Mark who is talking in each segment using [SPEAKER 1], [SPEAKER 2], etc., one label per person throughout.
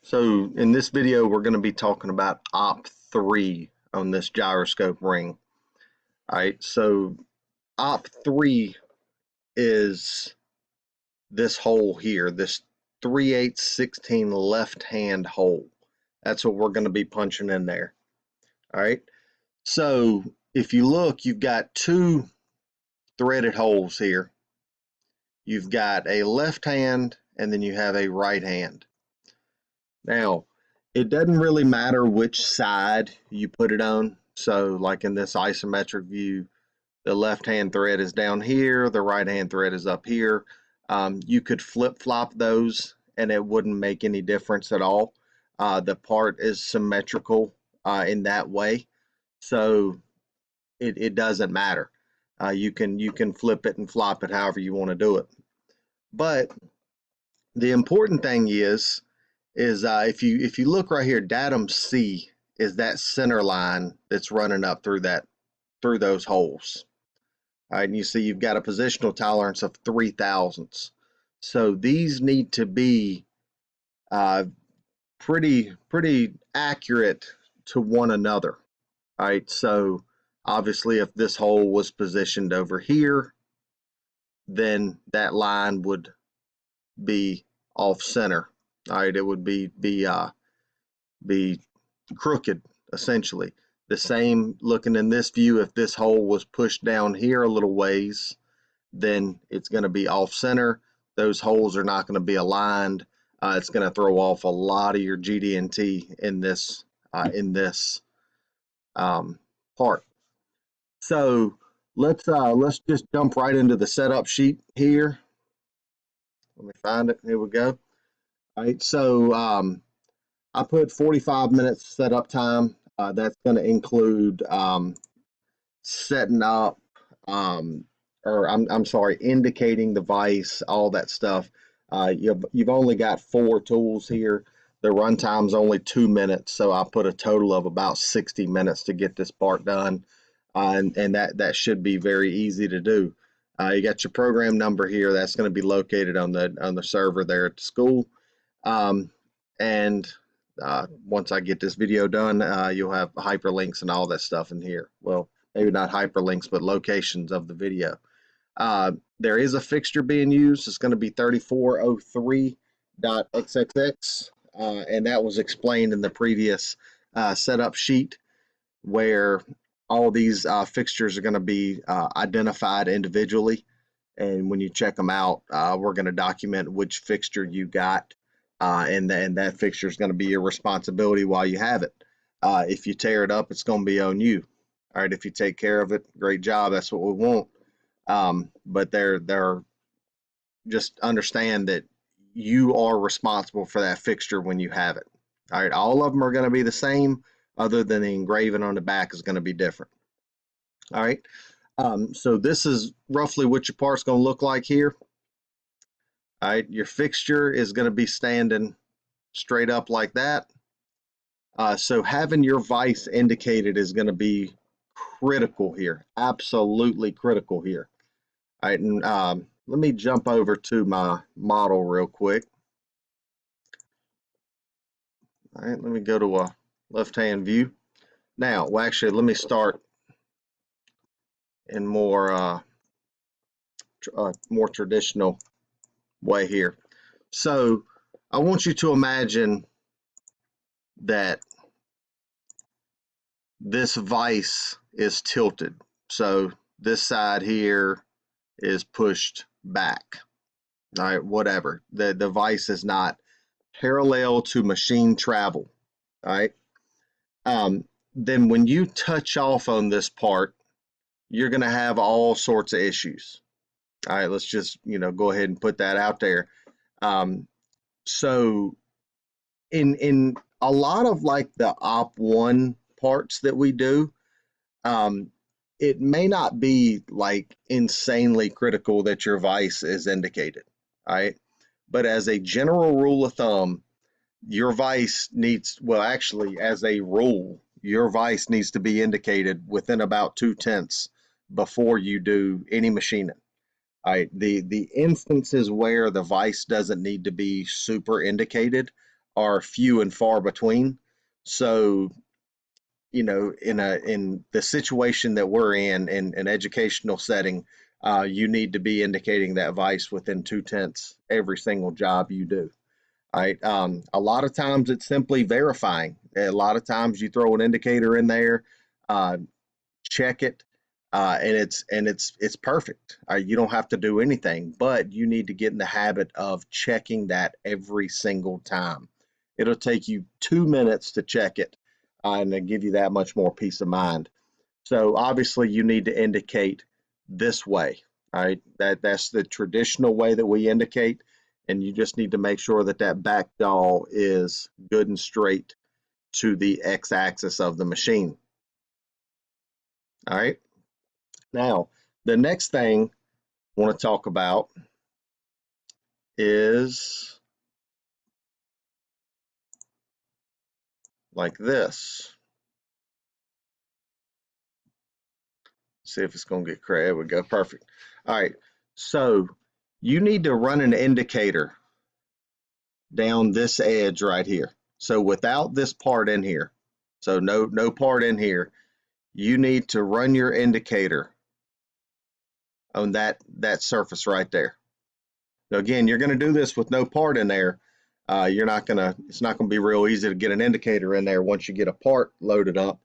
[SPEAKER 1] So in this video, we're going to be talking about OP3 on this gyroscope ring. All right, so OP3 is this hole here, this 3/8 left-hand hole. That's what we're going to be punching in there. All right, so if you look, you've got two threaded holes here. You've got a left hand and then you have a right hand. Now, it doesn't really matter which side you put it on. So like in this isometric view, the left-hand thread is down here, the right-hand thread is up here. You could flip-flop those and it wouldn't make any difference at all. The part is symmetrical in that way, so it doesn't matter. You can flip it and flop it however you want to do it. But the important thing is if you look right here, datum C is that center line that's running up through those holes. All right, and you see you've got a positional tolerance of 0.003. So these need to be pretty accurate to one another. All right, so obviously if this hole was positioned over here, then that line would be off center. All right, it would be crooked essentially. The same looking in this view, if this hole was pushed down here a little ways, then it's going to be off center. Those holes are not going to be aligned. It's going to throw off a lot of your GD&T in this part. So let's just jump right into the setup sheet here. Let me find it. Here we go. All right, so I put 45 minutes setup time. That's going to include setting up, or I'm sorry, indicating the vise, all that stuff. You've only got 4 tools here. The runtime's only 2 minutes, so I put a total of about 60 minutes to get this part done, and that should be very easy to do. You got your program number here. That's going to be located on the server there at the school. Once I get this video done, you'll have hyperlinks and all that stuff in here. Well, maybe not hyperlinks, but locations of the video. There is a fixture being used. It's going to be 3403.xxx, and that was explained in the previous setup sheet, where all these fixtures are going to be identified individually. And when you check them out, we're going to document which fixture you got. And that fixture is going to be your responsibility while you have it. If you tear it up, it's going to be on you. All right, if you take care of it, great job. That's what we want. But they're just understand that you are responsible for that fixture when you have it. All right, all of them are going to be the same, other than the engraving on the back is going to be different. All right, so this is roughly what your part's going to look like here. All right, your fixture is going to be standing straight up like that. So having your vise indicated is going to be critical here, absolutely critical here. All right, and let me jump over to my model real quick. All right, let me go to a left-hand view. Now, well, actually, let me start in more traditional way here. So I want you to imagine that this vise is tilted. So this side here is pushed back. All right, whatever. The vise is not parallel to machine travel. All right. Then when you touch off on this part, you're going to have all sorts of issues. All right, let's just, go ahead and put that out there. So in a lot of like the OP1 parts that we do, it may not be like insanely critical that your vise is indicated. All right, but as a general rule of thumb, your vise needs, well, actually, as a rule, your vise needs to be indicated within about 2/10 before you do any machining. All right, the instances where the vise doesn't need to be super indicated are few and far between. So, you know, in the situation that we're in an educational setting, you need to be indicating that vice within 2/10 every single job you do. All right. A lot of times it's simply verifying. A lot of times you throw an indicator in there, uh, check it, and it's perfect. You don't have to do anything, but you need to get in the habit of checking that every single time. It'll take you 2 minutes to check it, and it'll give you that much more peace of mind. So obviously you need to indicate this way. All right, that's the traditional way that we indicate, and you just need to make sure that that back jaw is good and straight to the x-axis of the machine. All right. Now, the next thing I want to talk about is like this. See if it's going to get Cray. There we go. Perfect. All right. So you need to run an indicator down this edge right here. So without this part in here, so no part in here, you need to run your indicator on that surface right there. Now again, you're going to do this with no part in there. It's not going to be real easy to get an indicator in there once you get a part loaded up.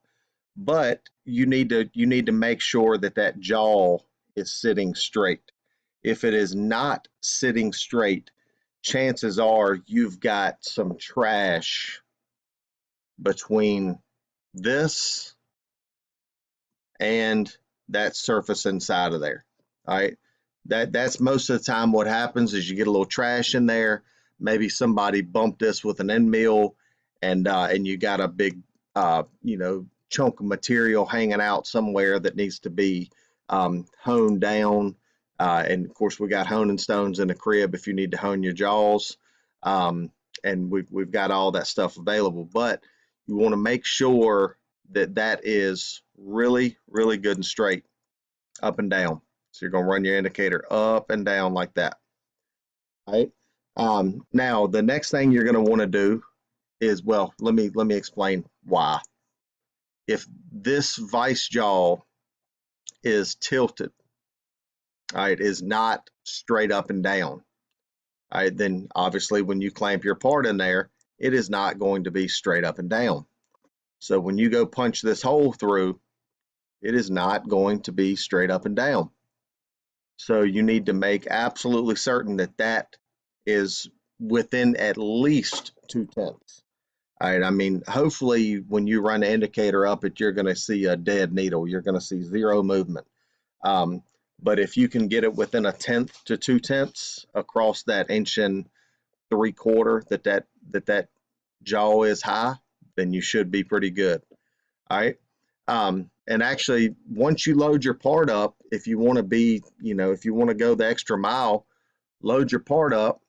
[SPEAKER 1] But you need to make sure that that jaw is sitting straight. If it is not sitting straight, chances are you've got some trash between this and that surface inside of there. All right. That's most of the time what happens is you get a little trash in there. Maybe somebody bumped this with an end mill, and you got a big chunk of material hanging out somewhere that needs to be honed down. And of course we got honing stones in the crib if you need to hone your jaws. And we've got all that stuff available, but you want to make sure that that is really, really good and straight up and down. So you're going to run your indicator up and down like that. All right. Now the next thing you're going to want to do is, well, let me explain why. If this vice jaw is tilted, all right, is not straight up and down, all right, then obviously when you clamp your part in there, it is not going to be straight up and down. So when you go punch this hole through, it is not going to be straight up and down. So you need to make absolutely certain that that is within at least 2/10. All right, I mean, hopefully when you run the indicator up it, you're going to see a dead needle. You're going to see zero movement. But if you can get it within 1/10 to 2/10 across that 1.75 inches that jaw is high, then you should be pretty good. All right. And actually, once you load your part up, if you want to be, if you want to go the extra mile, load your part up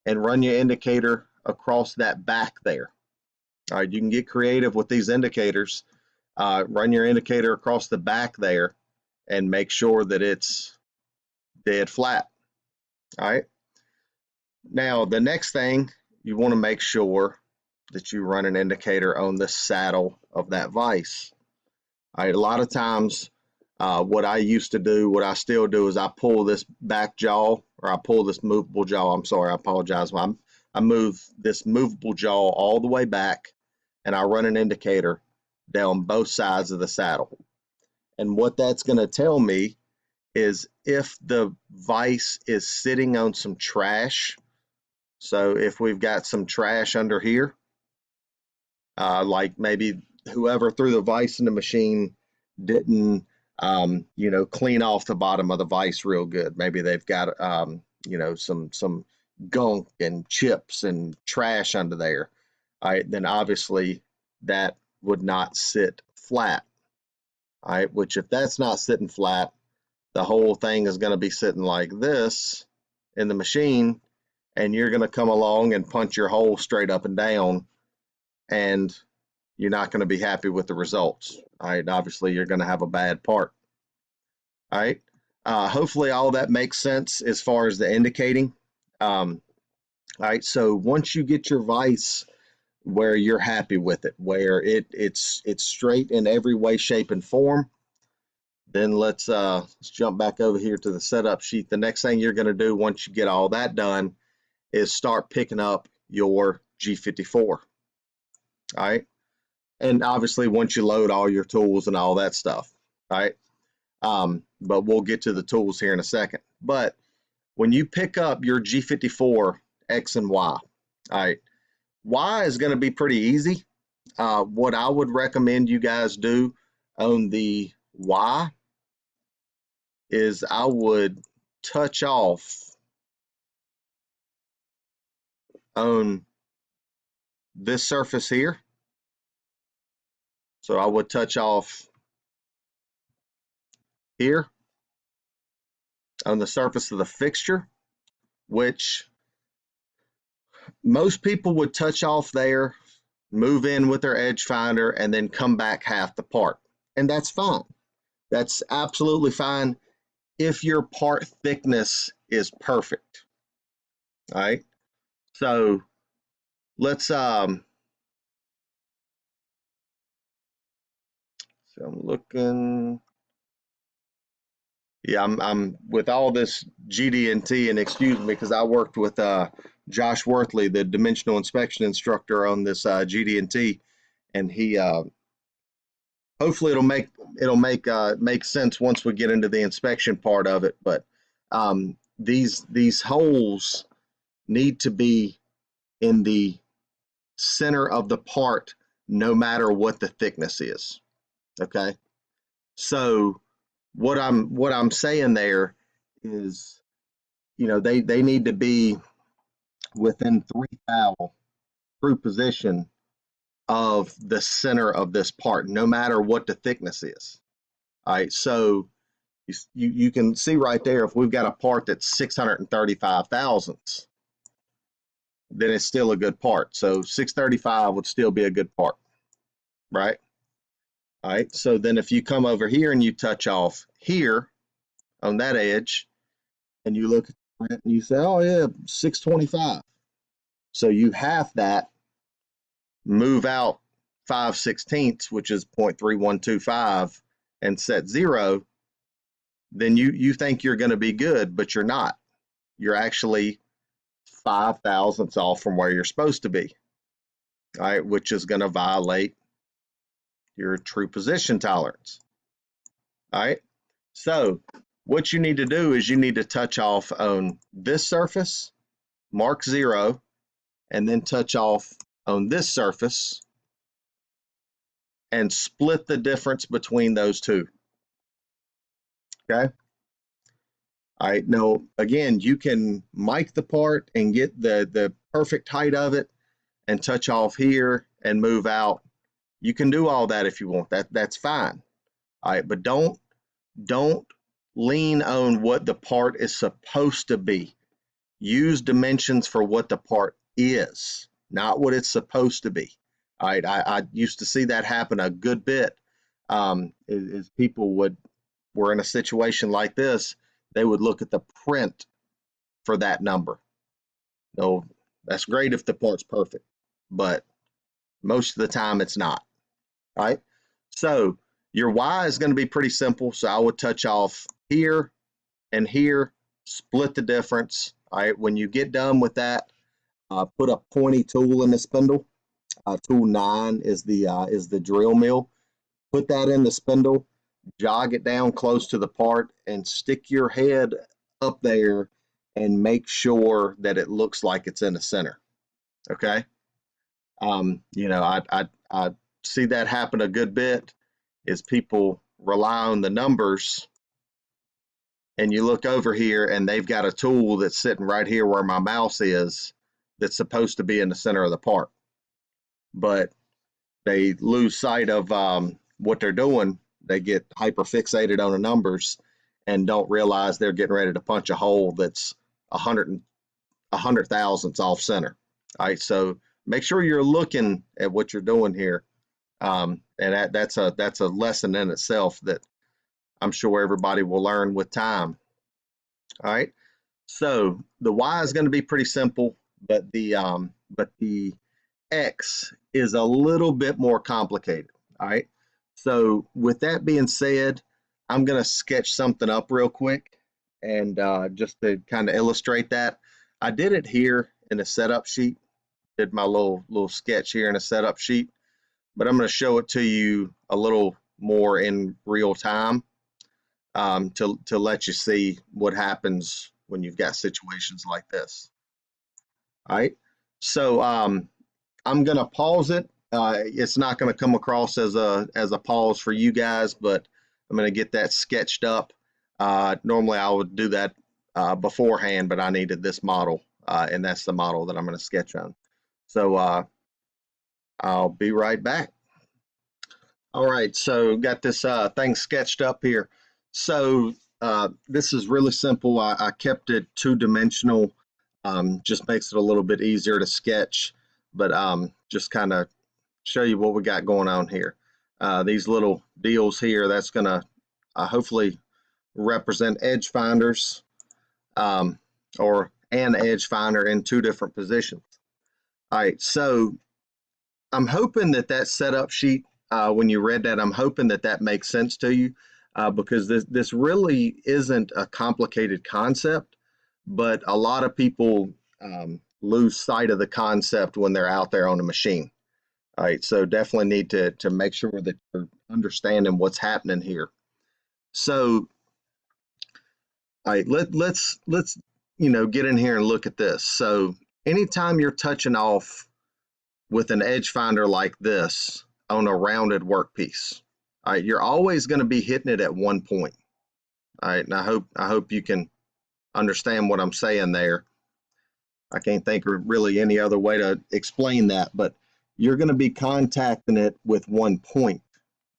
[SPEAKER 1] and run your indicator across that back there. All right, you can get creative with these indicators. Run your indicator across the back there and make sure that it's dead flat. All right. Now, the next thing, you want to make sure that you run an indicator on the saddle of that vise. All right, a lot of times, what I used to do, what I still do, is I pull this back jaw, or I pull this movable jaw. I'm sorry, I apologize. I move this movable jaw all the way back, and I run an indicator down both sides of the saddle. And what that's going to tell me is if the vise is sitting on some trash. So if we've got some trash under here, like maybe whoever threw the vise in the machine didn't, clean off the bottom of the vise real good. Maybe they've got, some gunk and chips and trash under there. All right, then obviously that would not sit flat. All right, which if that's not sitting flat, the whole thing is going to be sitting like this in the machine, and you're going to come along and punch your hole straight up and down, and you're not going to be happy with the results. All right, obviously you're going to have a bad part. All right, hopefully all that makes sense as far as the indicating. All right, so once you get your vise where you're happy with it, where it's straight in every way, shape, and form, then let's jump back over here to the setup sheet. The next thing you're going to do once you get all that done is start picking up your G54. All right, and obviously once you load all your tools and all that stuff. All right, but we'll get to the tools here in a second. But when you pick up your G54 X and Y, all right, Y is going to be pretty easy. What I would recommend you guys do on the Y is I would touch off on this surface here. So I would touch off here on the surface of the fixture, which most people would touch off there, move in with their edge finder, and then come back half the part. And that's fine. That's absolutely fine if your part thickness is perfect. All right. So let's so I'm looking. Yeah, I'm with all this GD&T, and excuse me because I worked with Josh Worthley, the dimensional inspection instructor on this GD&T, and he hopefully it'll make sense once we get into the inspection part of it. But these holes need to be in the center of the part, no matter what the thickness is. Okay, so what I'm saying there is, you know, they need to be within 3 thou true position of the center of this part, no matter what the thickness is. All right, so you can see right there, if we've got a part that's 635 thousandths, then it's still a good part. So 635 would still be a good part, right? All right, so then if you come over here and you touch off here on that edge, and you look at the print and you say, oh yeah, 625. So you half that, move out 5/16, which is 0.3125, and set 0, then you think you're going to be good, but you're not. You're actually 5 thousandths off from where you're supposed to be. All right, which is going to violate your true position tolerance. All right, so what you need to do is you need to touch off on this surface, mark 0, and then touch off on this surface and split the difference between those two. Okay. All right, now again, you can mic the part and get the perfect height of it and touch off here and move out. You can do all that if you want. That's fine. All right, but don't lean on what the part is supposed to be. Use dimensions for what the part is, not what it's supposed to be. All right, I used to see that happen a good bit. Is people were in a situation like this, they would look at the print for that number. No, that's great if the part's perfect, but most of the time it's not. All right, so your Y is going to be pretty simple. So I would touch off here and here, split the difference. All right, when you get done with that, put a pointy tool in the spindle. Tool 9 is the drill mill. Put that in the spindle, jog it down close to the part, and stick your head up there and make sure that it looks like it's in the center. Okay. You know, I see that happen a good bit, is people rely on the numbers, and you look over here and they've got a tool that's sitting right here where my mouse is, that's supposed to be in the center of the part, but they lose sight of what they're doing. They get hyper fixated on the numbers and don't realize they're getting ready to punch a hole that's 100 thousandths off center. All right, so make sure you're looking at what you're doing here, and that's a lesson in itself that I'm sure everybody will learn with time. All right, so the Y is going to be pretty simple. but the X is a little bit more complicated. All right. So with that being said, I'm going to sketch something up real quick, and just to kind of illustrate that, I did it here in a setup sheet. Did my little sketch here in a setup sheet, but I'm going to show it to you a little more in real time, to let you see what happens when you've got situations like this. All right. So I'm going to pause it. It's not going to come across as a pause for you guys, but I'm going to get that sketched up. Normally I would do that beforehand, but I needed this model, and that's the model that I'm going to sketch on. So I'll be right back. All right, so got this thing sketched up here. So this is really simple. I kept it two-dimensional. Just makes it a little bit easier to sketch, but just kind of show you what we got going on here. These little deals here, that's going to hopefully represent edge finders, or an edge finder in two different positions. All right, so I'm hoping that setup sheet, when you read that, I'm hoping that makes sense to you, because this really isn't a complicated concept, but a lot of people lose sight of the concept when they're out there on a machine. All right, so definitely need to make sure that you're understanding what's happening here. So, all right, let's get in here and look at this. So anytime you're touching off with an edge finder like this on a rounded workpiece, all right, you're always going to be hitting it at one point. All right, and I hope you can understand what I'm saying there. I can't think of really any other way to explain that, but you're going to be contacting it with one point,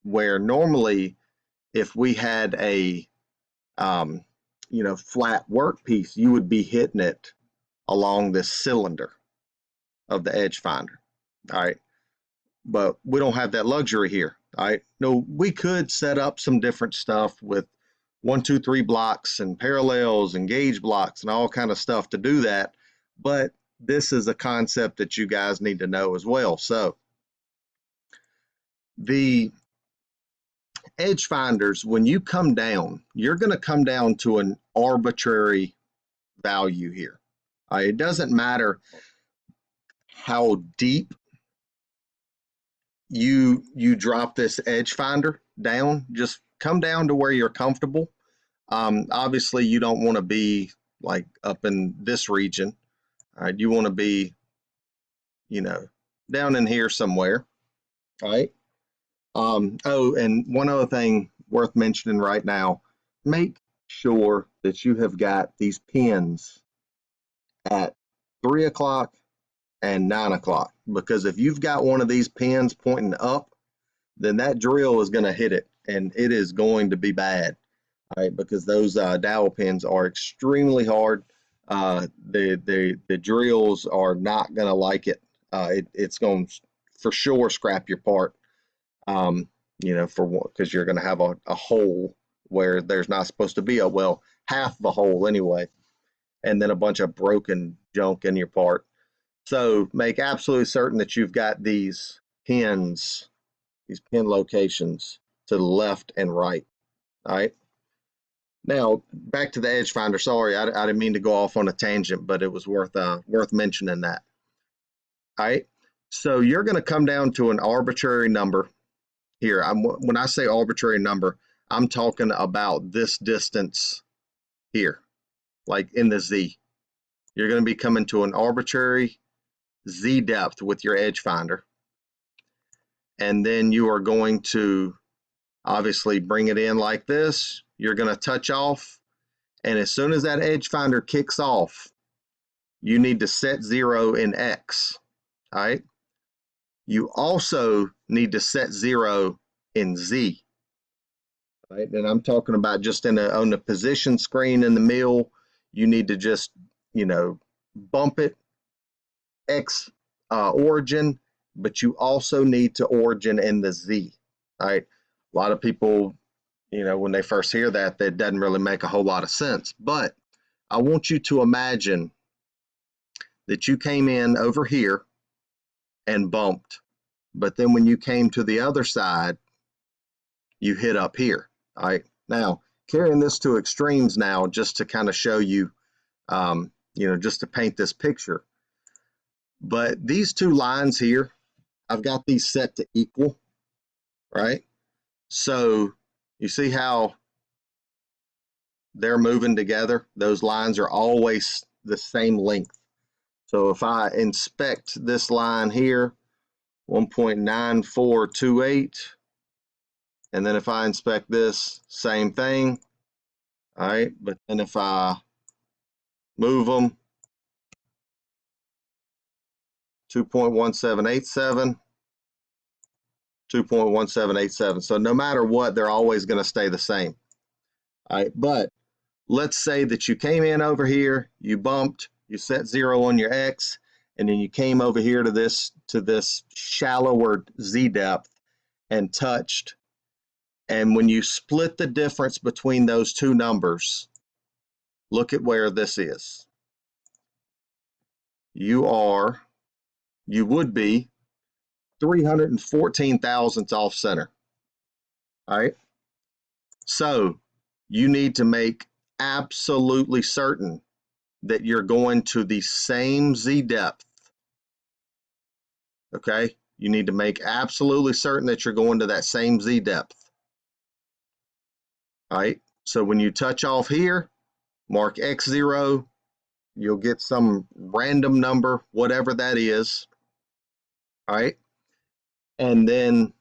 [SPEAKER 1] where normally if we had a flat workpiece, you would be hitting it along this cylinder of the edge finder. All right, but we don't have that luxury here. All right, no, we could set up some different stuff with 1, 2, 3 blocks and parallels and gauge blocks and all kind of stuff to do that, but this is a concept that you guys need to know as well. So the edge finders, when you come down, you're going to come down to an arbitrary value here. It doesn't matter how deep you drop this edge finder down, just come down to where you're comfortable. Obviously you don't want to be like up in this region. You want to be, down in here somewhere. All right. Oh, and one other thing worth mentioning right now, make sure that you have got these pins at 3 o'clock and 9 o'clock, because if you've got one of these pins pointing up, then that drill is going to hit it, and it is going to be bad. All right, because those dowel pins are extremely hard. The drills are not going to like it. It's going to for sure scrap your part. Because you're going to have a hole where there's not supposed to be half of a hole anyway, and then a bunch of broken junk in your part. So make absolutely certain that you've got these pins, these pin locations to the left and right. All right. Now back to the edge finder. Sorry, I didn't mean to go off on a tangent, but it was worth mentioning that. All right. So you're going to come down to an arbitrary number here. When I say arbitrary number, I'm talking about this distance here, like in the Z. You're going to be coming to an arbitrary Z depth with your edge finder. And then you are going to obviously bring it in like this. You're going to touch off. And as soon as that edge finder kicks off, you need to set 0 in X. All right. You also need to set 0 in Z. Right, and I'm talking about just on the position screen in the mill. You need to just bump it X origin, but you also need to origin in the Z. All right, a lot of people, when they first hear that doesn't really make a whole lot of sense. But I want you to imagine that you came in over here and bumped, but then when you came to the other side, you hit up here. All right. Now, carrying this to extremes now, just to kind of show you, just to paint this picture. But these two lines here, I've got these set to equal, right? So you see how they're moving together? Those lines are always the same length. So if I inspect this line here, 1.9428, and then if I inspect this, same thing, all right? But then if I move them, 2.1787, 2.1787. So no matter what, they're always going to stay the same. All right, but let's say that you came in over here, you bumped, you set 0 on your X, and then you came over here to this shallower Z depth and touched. And when you split the difference between those two numbers, look at where this is. You would be 314 thousandths off center. All right. So you need to make absolutely certain that you're going to the same Z depth. Okay. You need to make absolutely certain that you're going to that same Z depth. All right. So when you touch off here, mark X0, you'll get some random number, whatever that is. All right. And then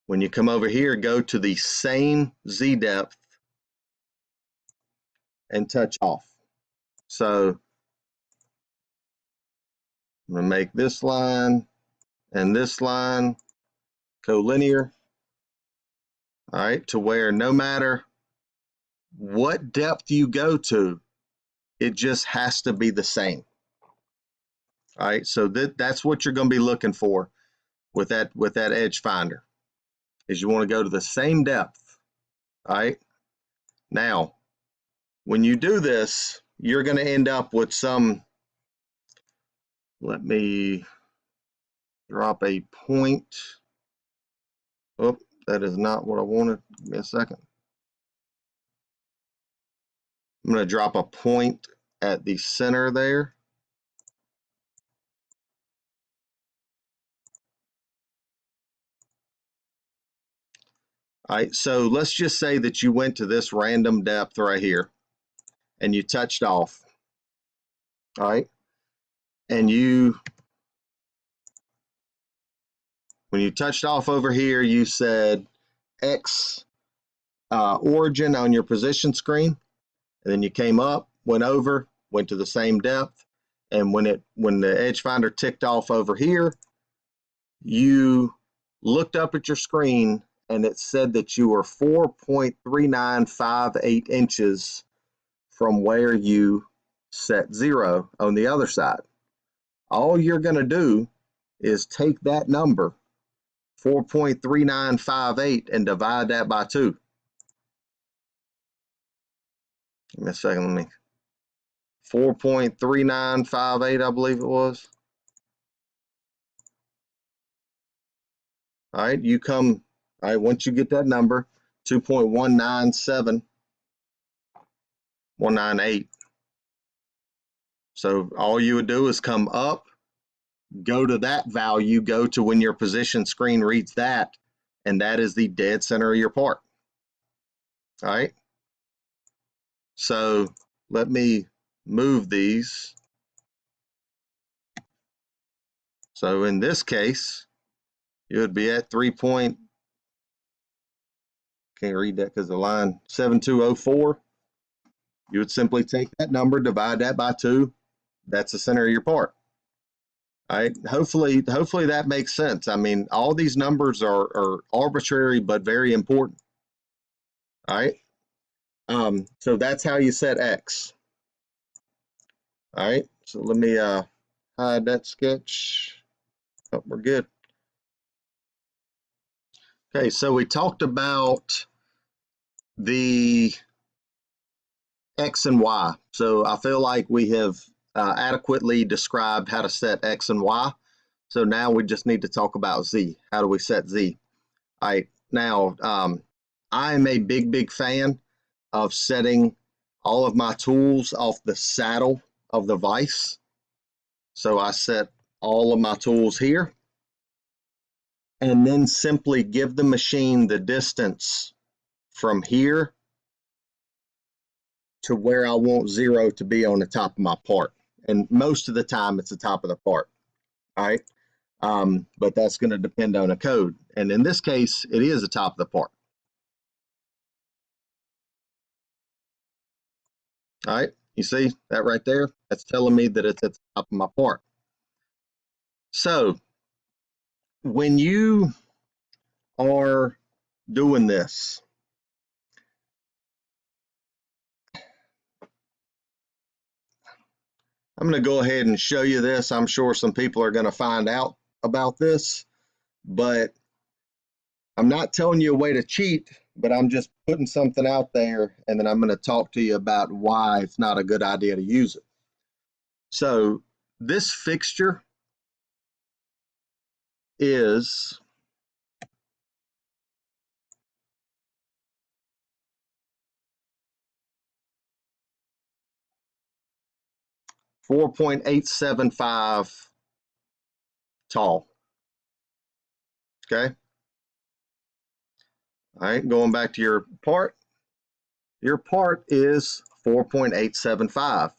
[SPEAKER 1] when you come over here, go to the same Z depth and touch off. So I'm going to make this line and this line collinear. All right. To where no matter what depth you go to, it just has to be the same. All right. So that's what you're going to be looking for with that edge finder, is you want to go to the same depth. All right. Now, when you do this, you're going to end up with some, let me drop a point. Oh, that is not what I wanted. Give me a second. I'm going to drop a point at the center there. All right, so let's just say that you went to this random depth right here and you touched off. All right, and when you touched off over here, you said X origin on your position screen, and then you came up, went over, went to the same depth, and when the edge finder ticked off over here, you looked up at your screen and it said that you were 4.3958 inches from where you set 0 on the other side. All you're going to do is take that number, 4.3958, and divide that by 2. Give me a second. Let me. 4.3958, I believe it was. All right, all right, once you get that number, 2.197198. So all you would do is come up, go to that value, go to when your position screen reads that, and that is the dead center of your part. All right. So let me move these. So in this case, you would be at can't read that because the line 7204. You would simply take that number, divide that by 2. That's the center of your part. All right. Hopefully that makes sense. I mean, all these numbers are arbitrary but very important. All right. So that's how you set X. All right. So let me hide that sketch. Oh, we're good. Okay, so we talked about the X and Y. So I feel like we have adequately described how to set X and Y. So now we just need to talk about Z. How do we set Z? All right, now I am a big fan of setting all of my tools off the saddle of the vise. So I set all of my tools here and then simply give the machine the distance from here to where I want 0 to be on the top of my part. And most of the time it's the top of the part. All right. But that's going to depend on a code. And in this case, it is the top of the part. All right. You see that right there? That's telling me that it's at the top of my part. So when you are doing this, I'm going to go ahead and show you this. I'm sure some people are going to find out about this, but I'm not telling you a way to cheat, but I'm just putting something out there, and then I'm going to talk to you about why it's not a good idea to use it. So this fixture is .875 tall. Okay. All right, going back to your part. Your part is 4.875,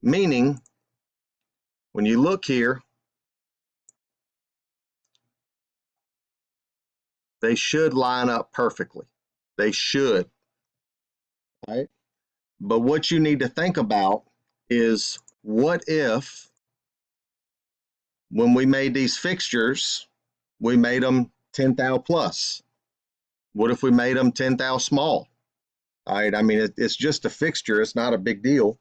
[SPEAKER 1] meaning when you look here, they should line up perfectly. They should. All right. But what you need to think about is, what if when we made these fixtures, we made them 10 thou plus? What if we made them 10 thou small? All right, I mean, it's just a fixture. It's not a big deal.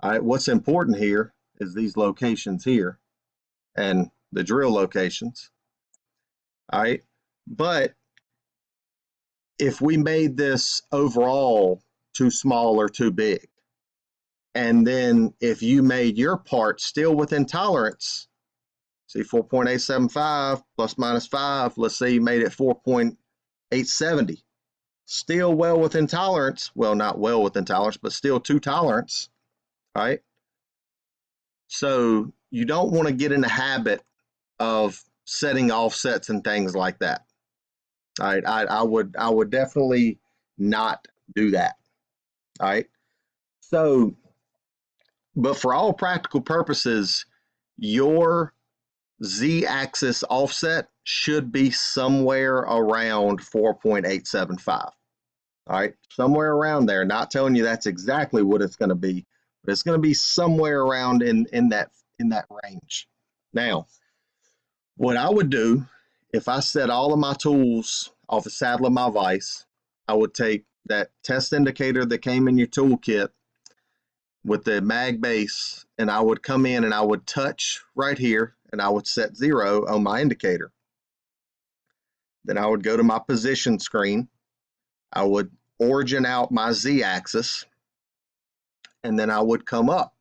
[SPEAKER 1] All right, what's important here is these locations here and the drill locations. All right, but if we made this overall too small or too big, and then if you made your part still within tolerance, see 4.875 plus minus 5, let's say you made it 4.870, still well within tolerance. Well, not well within tolerance, but still to tolerance. All right. So you don't want to get in the habit of setting offsets and things like that. All right. I would definitely not do that. All right. So, but for all practical purposes, your Z-axis offset should be somewhere around 4.875. All right, somewhere around there. Not telling you that's exactly what it's going to be, but it's going to be somewhere around in that range. Now, what I would do if I set all of my tools off the saddle of my vise, I would take that test indicator that came in your toolkit with the mag base, and I would come in and I would touch right here, and I would set 0 on my indicator. Then I would go to my position screen. I would origin out my Z-axis, and then I would come up.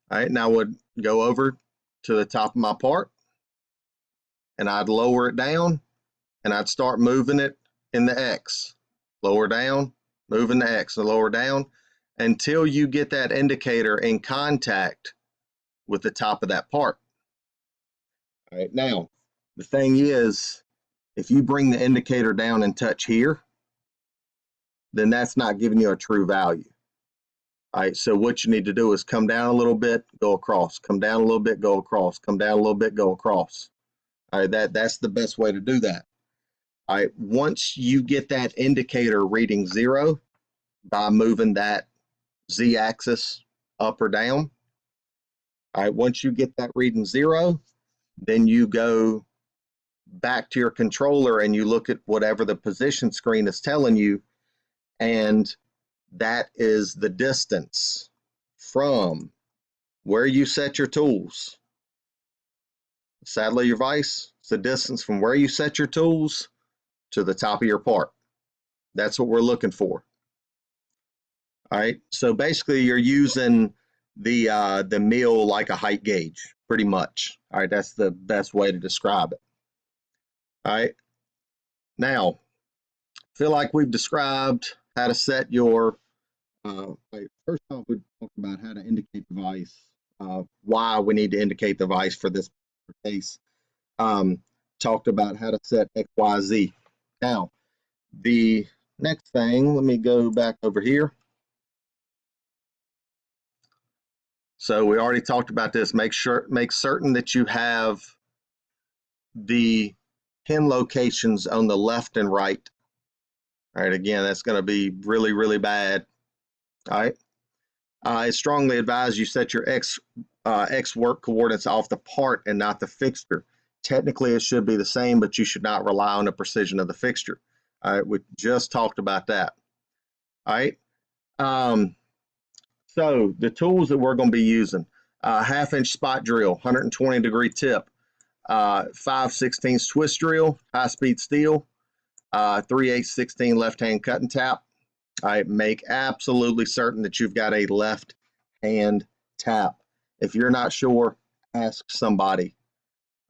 [SPEAKER 1] All right, and I would go over to the top of my part, and I'd lower it down, and I'd start moving it in the X. Lower down, moving the X, and lower down, until you get that indicator in contact with the top of that part. All right, now, the thing is, if you bring the indicator down and touch here, then that's not giving you a true value. All right, so what you need to do is come down a little bit, go across, come down a little bit, go across, come down a little bit, go across. All right, that's the best way to do that. All right, once you get that indicator reading 0 by moving that Z-axis up or down, all right, once you get that reading 0, then you go back to your controller and you look at whatever the position screen is telling you, and that is the distance from where you set your tools. Saddle of your vise, it's the distance from where you set your tools to the top of your part. That's what we're looking for. All right, so basically you're using the mill like a height gauge, pretty much. All right, that's the best way to describe it. All right, now feel like we've described how to set your. First off, we talked about how to indicate the vise, why we need to indicate the vise for this case. Talked about how to set X, Y, Z. Now, the next thing, let me go back over here. So we already talked about this. Make certain that you have the pin locations on the left and right. All right, again, that's going to be really, really bad. All right. I strongly advise you set your X work coordinates off the part and not the fixture. Technically, it should be the same, but you should not rely on the precision of the fixture. All right, we just talked about that. All right. So the tools that we're going to be using: 1/2-inch spot drill, 120-degree tip, 5/16 twist drill, high-speed steel, 3/8-16 left-hand cut and tap. All right, make absolutely certain that you've got a left hand tap. If you're not sure, ask somebody.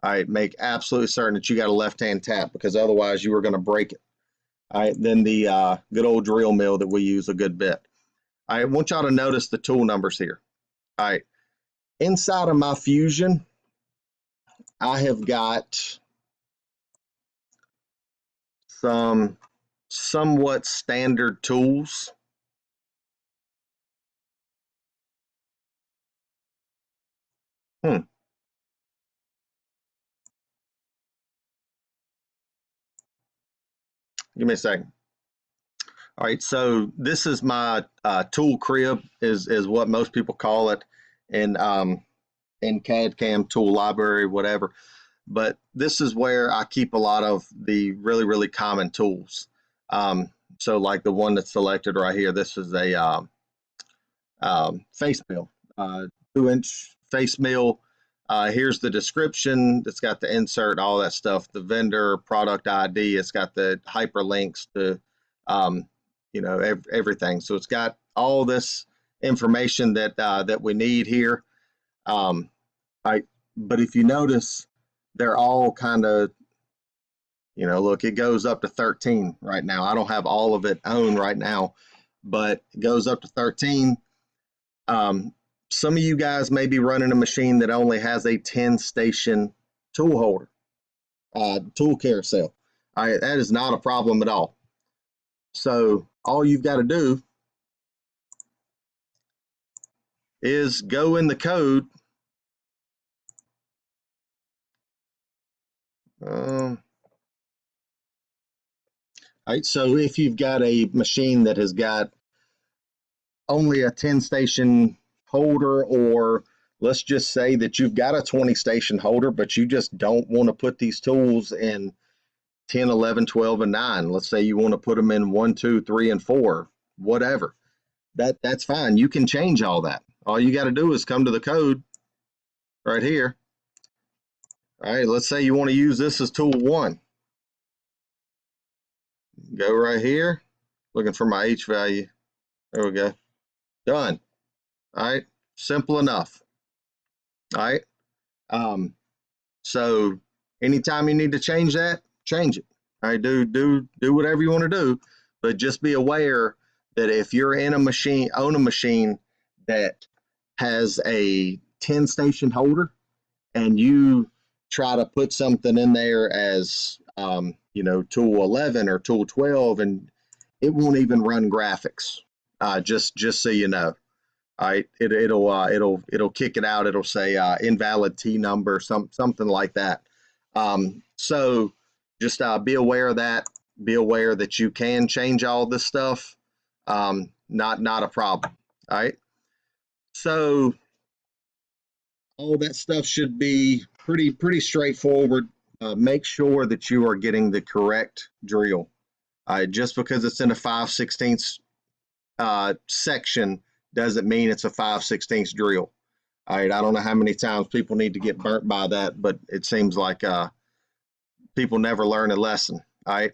[SPEAKER 1] All right, make absolutely certain that you got a left hand tap, because otherwise you are going to break it. All right, then the good old drill mill that we use a good bit. I want y'all to notice the tool numbers here. All right, inside of my Fusion, I have got some somewhat standard tools. Give me a second. All right, so this is my tool crib, is what most people call it in CAD CAM tool library, whatever. But this is where I keep a lot of the really, really common tools. So like the one that's selected right here, this is a face mill, 2-inch face mill. Here's the description. It's got the insert, all that stuff, the vendor, product ID. It's got the hyperlinks to, everything. So it's got all this information that we need here. But if you notice, they're all kind of, look, it goes up to 13 right now. I don't have all of it on right now, but it goes up to 13. Some of you guys may be running a machine that only has a 10-station tool holder, tool carousel. All right, that is not a problem at all. So all you've got to do is go in the code. All right, so if you've got a machine that has got only a 10-station holder, or let's just say that you've got a 20-station holder, but you just don't want to put these tools in 10, 11, 12, and 9. Let's say you want to put them in 1, 2, 3, and 4, whatever. That's fine. You can change all that. All you got to do is come to the code right here. All right, let's say you want to use this as tool 1. Go right here, looking for my H value. There we go. Done. All right, simple enough. All right. So anytime you need to change that, change it. All right, do whatever you want to do, but just be aware that if you're in a machine, own a machine that has a 10-station holder, and you try to put something in there as tool 11 or tool 12, and it won't even run graphics. Just so you know. All right, it'll kick it out. It'll say invalid T number, something like that. So just be aware of that. Be aware that you can change all this stuff. Not a problem. All right. So all that stuff should be pretty straightforward. Make sure that you are getting the correct drill. Just because it's in a 5/16 section doesn't mean it's a 5/16 drill. All right, I don't know how many times people need to get burnt by that, but it seems like people never learn a lesson. All right,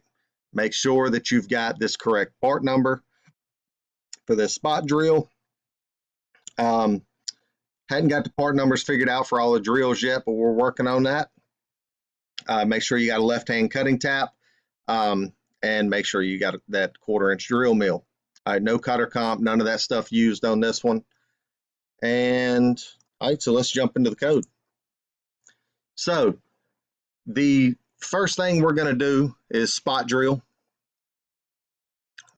[SPEAKER 1] make sure that you've got this correct part number. for this spot drill. Hadn't got the part numbers figured out for all the drills yet, but we're working on that. Make sure you got a left-hand cutting tap, and make sure you got that 1/4-inch drill mill. All right, no cutter comp, none of that stuff used on this one. And all right, so let's jump into the code. So the first thing we're going to do is spot drill.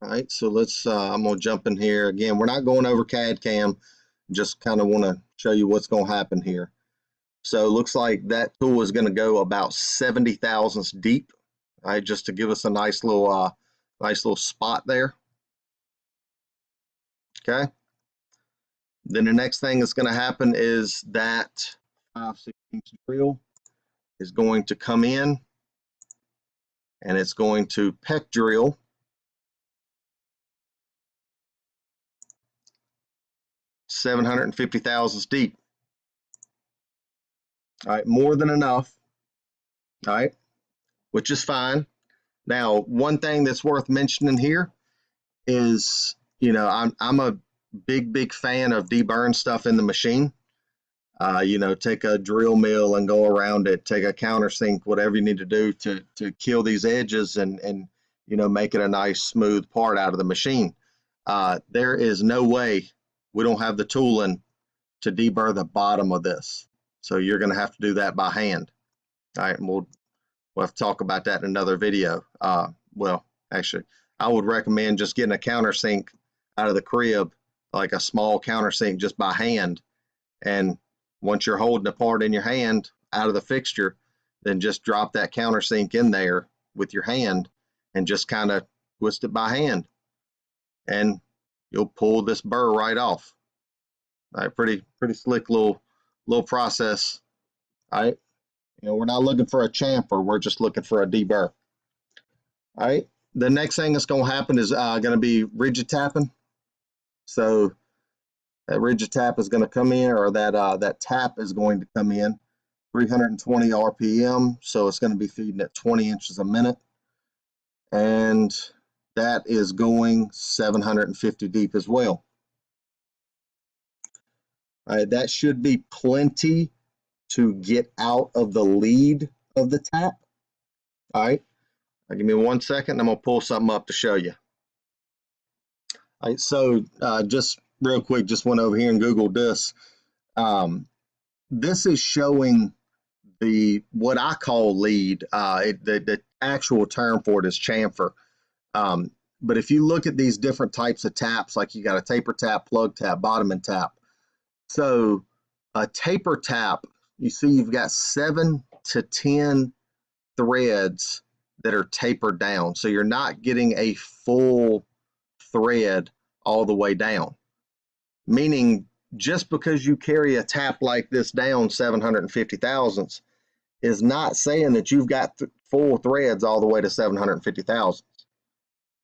[SPEAKER 1] All right, so let's, I'm going to jump in here. Again, we're not going over CAD CAM, just kind of want to show you what's going to happen here. So it looks like that tool is going to go about 70 thousandths deep, all right, just to give us a nice little spot there. Okay. Then the next thing that's going to happen is that 5/16 drill is going to come in, and it's going to peck drill 750 thousandths deep. All right, more than enough. All right, which is fine. Now, one thing that's worth mentioning here is, you know, I'm a big fan of deburring stuff in the machine. You know, take a drill mill and go around it, take a countersink, whatever you need to do to kill these edges and you know, make it a nice smooth part out of the machine. There is no way, we don't have the tooling to deburr the bottom of this. So you're going to have to do that by hand. All right, and we'll have to talk about that in another video. Well, actually, I would recommend just getting a countersink out of the crib, like a small countersink, just by hand. And once you're holding the part in your hand out of the fixture, then just drop that countersink in there with your hand and just kind of twist it by hand. And you'll pull this burr right off. All right, pretty slick little process. All right, you know, we're not looking for a chamfer, we're just looking for a deburr. All right, the next thing that's going to happen is going to be rigid tapping. So that rigid tap is going to come in, or that tap is going to come in 320 RPM, so it's going to be feeding at 20 inches a minute, and that is going 750 deep as well. All right, that should be plenty to get out of the lead of the tap. All right, give me 1 second. I'm going to pull something up to show you. All right, so just real quick, just went over here and Googled this. This is showing what I call lead. The actual term for it is chamfer. But if you look at these different types of taps, like you got a taper tap, plug tap, bottoming tap. So a taper tap, you see you've got 7 to 10 threads that are tapered down. So you're not getting a full thread all the way down. Meaning just because you carry a tap like this down 750 thousandths is not saying that you've got full threads all the way to 750 thousandths.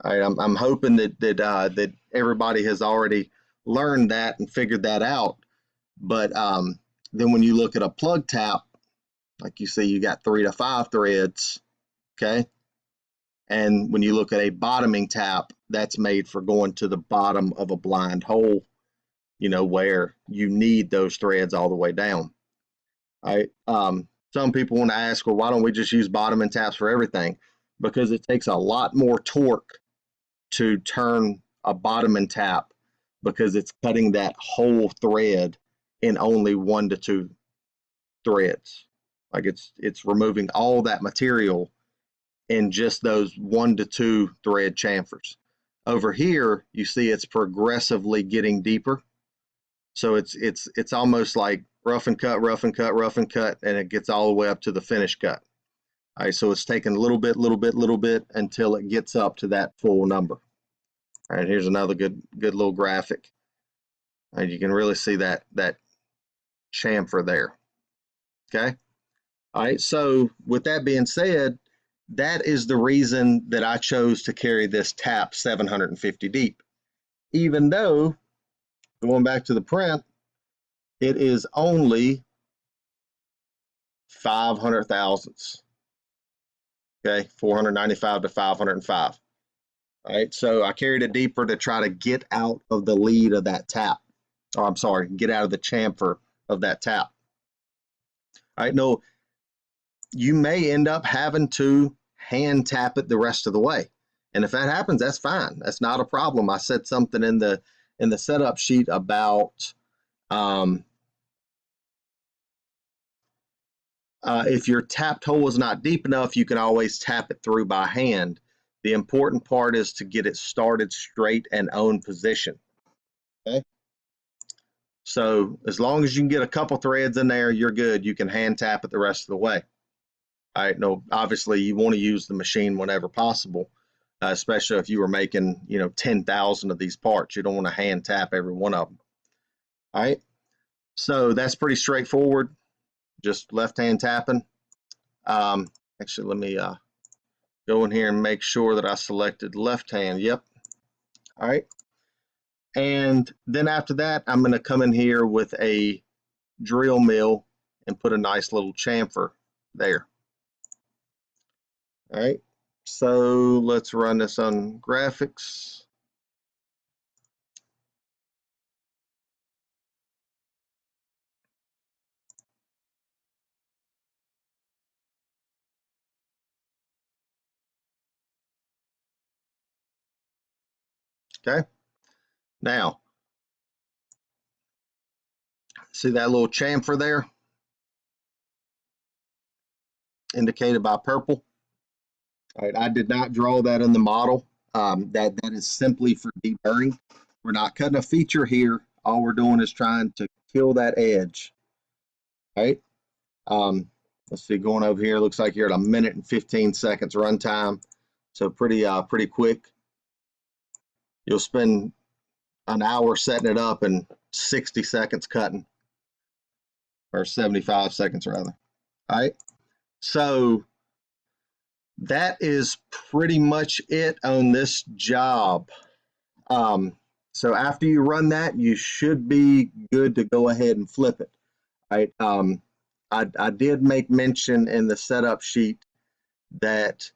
[SPEAKER 1] All right, I'm hoping that everybody has already learned that and figured that out. But then when you look at a plug tap, like you see, you got 3 to 5 threads, okay? And when you look at a bottoming tap, that's made for going to the bottom of a blind hole, you know, where you need those threads all the way down. All right. Some people want to ask, well, why don't we just use bottoming taps for everything? Because it takes a lot more torque to turn a bottoming tap, because it's cutting that whole thread in only 1 to 2 threads. Like it's removing all that material in just those 1 to 2 thread chamfers. Over here, you see it's progressively getting deeper. So it's almost like rough and cut, rough and cut, rough and cut, and it gets all the way up to the finished cut. All right, so it's taking a little bit until it gets up to that full number. All right, here's another good little graphic. And you can really see that chamfer there. Okay. All right, so with that being said, that is the reason that I chose to carry this tap 750 deep. Even though, going back to the print, it is only 500 thousandths. Okay, 495 to 505. All right, so I carried it deeper to try to get out of the lead of that tap. Oh, I'm sorry, get out of the chamfer of that tap. All right, no, you may end up having to hand tap it the rest of the way. And if that happens, that's fine. That's not a problem. I said something in the setup sheet about if your tapped hole is not deep enough, you can always tap it through by hand. The important part is to get it started straight and on position. Okay. So as long as you can get a couple threads in there, you're good. You can hand tap it the rest of the way. All right. No, obviously you want to use the machine whenever possible, especially if you were making, 10,000 of these parts. You don't want to hand tap every one of them. All right. So that's pretty straightforward. Just left hand tapping. Actually, let me go in here and make sure that I selected left hand. Yep. All right. And then after that, I'm going to come in here with a drill mill and put a nice little chamfer there. All right. So let's run this on graphics. Okay. Now, see that little chamfer there indicated by purple? All right, I did not draw that in the model. That is simply for deburring. We're not cutting a feature here. All we're doing is trying to kill that edge. All right. Let's see, going over here, looks like you're at 1 minute and 15 seconds runtime. So pretty quick. You'll spend an hour setting it up and 60 seconds cutting, or 75 seconds rather. All right. So that is pretty much it on this job. So after you run that, you should be good to go ahead and flip it. All right. I did make mention in the setup sheet that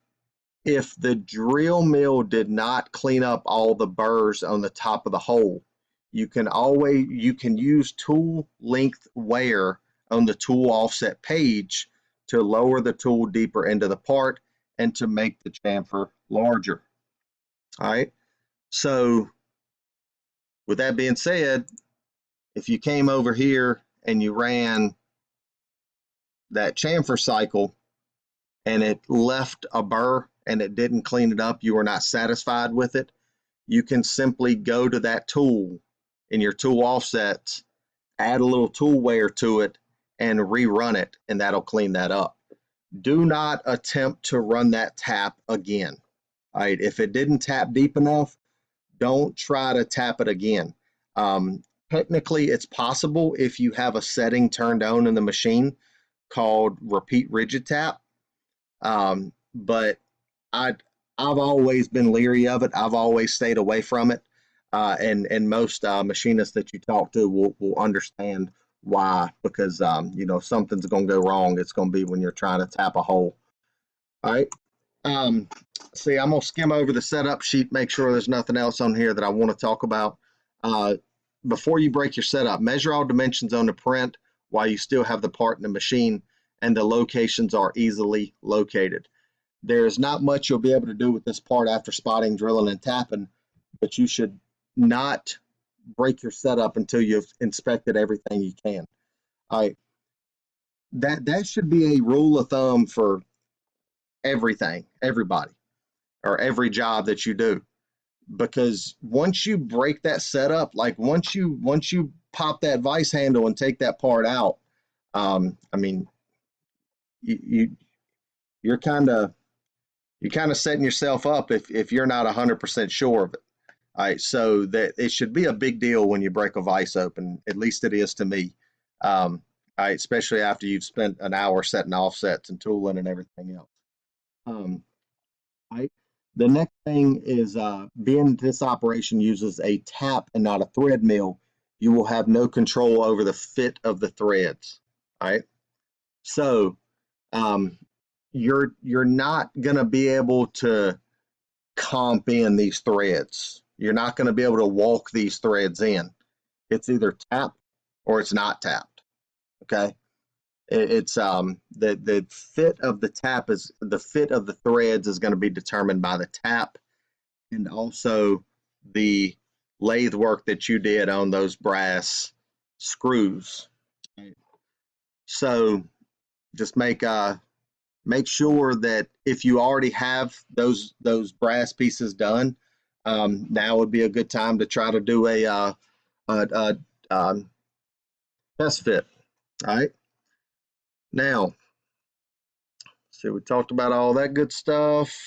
[SPEAKER 1] if the drill mill did not clean up all the burrs on the top of the hole, you can use tool length wear on the tool offset page to lower the tool deeper into the part and to make the chamfer larger. All right. So with that being said, if you came over here and you ran that chamfer cycle and it left a burr and it didn't clean it up, you were not satisfied with it, you can simply go to that tool in your tool offsets, add a little tool wear to it, and rerun it, and that'll clean that up. Do not attempt to run that tap again. All right, if it didn't tap deep enough, don't try to tap it again. Technically, it's possible if you have a setting turned on in the machine called repeat rigid tap, but I've always been leery of it. I've always stayed away from it, and most machinists that you talk to will understand why, because something's going to go wrong. It's going to be when you're trying to tap a hole. All right. See, I'm going to skim over the setup sheet, make sure there's nothing else on here that I want to talk about. Before you break your setup, measure all dimensions on the print while you still have the part in the machine, and the locations are easily located. There's not much you'll be able to do with this part after spotting, drilling, and tapping, but you should not break your setup until you've inspected everything you can. All right. That should be a rule of thumb for everything, everybody, or every job that you do. Because once you break that setup, like once you pop that vise handle and take that part out, I mean, you're kind of setting yourself up if you're not 100% sure of it. All right, so that it should be a big deal when you break a vise open. At least it is to me. All right, especially after you've spent an hour setting offsets and tooling and everything else. Right. The next thing is being this operation uses a tap and not a thread mill, you will have no control over the fit of the threads. All right. So you're not going to be able to comp in these threads. You're not going to be able to walk these threads in. It's either tapped or it's not tapped. Okay. It's the fit of the tap is the fit of the threads is going to be determined by the tap and also the lathe work that you did on those brass screws. So just make sure that if you already have those brass pieces done, now would be a good time to try to do a test fit. All right. Now, see, we talked about all that good stuff.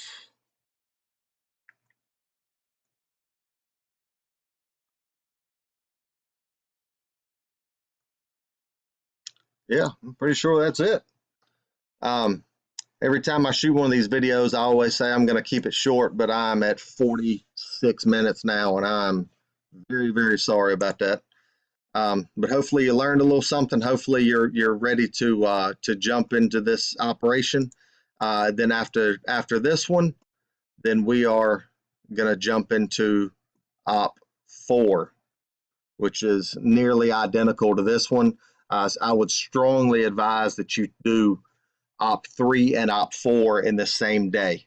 [SPEAKER 1] Yeah, I'm pretty sure that's it. Every time I shoot one of these videos, I always say I'm going to keep it short, but I'm at 46 minutes now, and I'm very, very sorry about that. But hopefully you learned a little something. Hopefully you're ready to jump into this operation. Then after this one, then we are going to jump into OP4, which is nearly identical to this one. I would strongly advise that you do OP3 and OP4 in the same day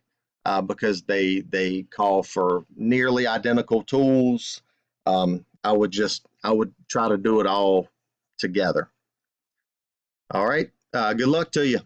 [SPEAKER 1] because they call for nearly identical tools. I would try to do it all together. All right. Good luck to you.